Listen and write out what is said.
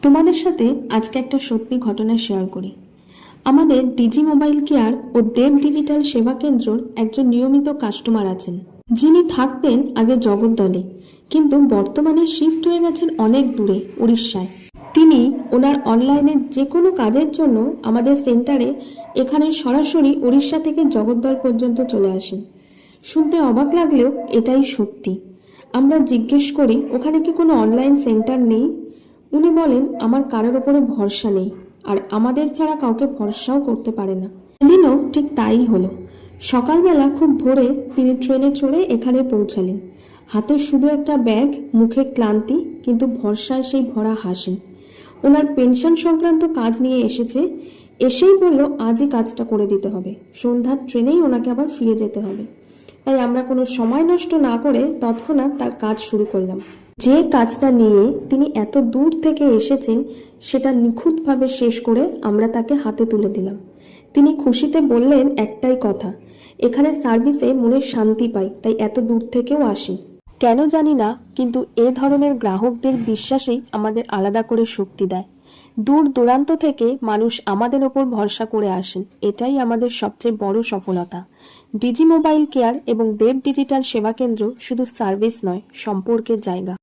তোমাদের সাথে আজকে একটা সত্যি ঘটনা শেয়ার করি। আমাদের ডিজি মোবাইল কেয়ার ও দেব ডিজিটাল সেবা কেন্দ্রর একজন নিয়মিত কাস্টমার আছেন, যিনি থাকতেন আগে জগদ্দলে, কিন্তু বর্তমানে শিফট হয়ে গেছেন অনেক দূরে, উড়িষ্যায়। তিনি ওনার অনলাইনের যে কোনো কাজের জন্য আমাদের সেন্টারে এখানে সরাসরি উড়িষ্যা থেকে জগদ্দল পর্যন্ত চলে আসেন। শুনতে অবাক লাগলেও এটাই সত্যি। আমরা জিজ্ঞেস করি ওখানে কি কোনো অনলাইন সেন্টার নেই। উনি বলেন আমার কারোর ওপরে ভরসা নেই, আর আমাদের ছাড়া কাউকে ভরসাও করতে পারে না। সেদিনও ঠিক তাই হলো। সকালবেলা খুব ভোরে তিনি ট্রেনে চড়ে এখানে পৌঁছালেন। হাতে শুধু একটা ব্যাগ, মুখে ক্লান্তি, কিন্তু ভরসায় সেই ভরা হাসি। ওনার পেনশন সংক্রান্ত কাজ নিয়ে এসেছে, এসেই বলল আজই কাজটা করে দিতে হবে, সন্ধ্যার ট্রেনেই ওনাকে আবার ফিরে যেতে হবে। তাই আমরা কোনো সময় নষ্ট না করে তৎক্ষণাৎ তার কাজ শুরু করলাম। যে কাজটা নিয়ে তিনি এত দূর থেকে এসেছেন সেটা নিখুঁতভাবে শেষ করে আমরা তাকে হাতে তুলে দিলাম। তিনি খুশিতে বললেন একটাই কথা, এখানে সার্ভিসে মনে শান্তি পাই, তাই এত দূর থেকেও আসি। কেন জানি না, কিন্তু এ ধরনের গ্রাহকদের বিশ্বাসেই আমাদের আলাদা করে শক্তি দেয়। দূর দূরান্ত থেকে মানুষ আমাদের ওপর ভরসা করে আসেন, এটাই আমাদের সবচেয়ে বড় সফলতা। ডিজি মোবাইল কেয়ার এবং দেব ডিজিটাল সেবা কেন্দ্র শুধু সার্ভিস নয়, সম্পর্কের জায়গা।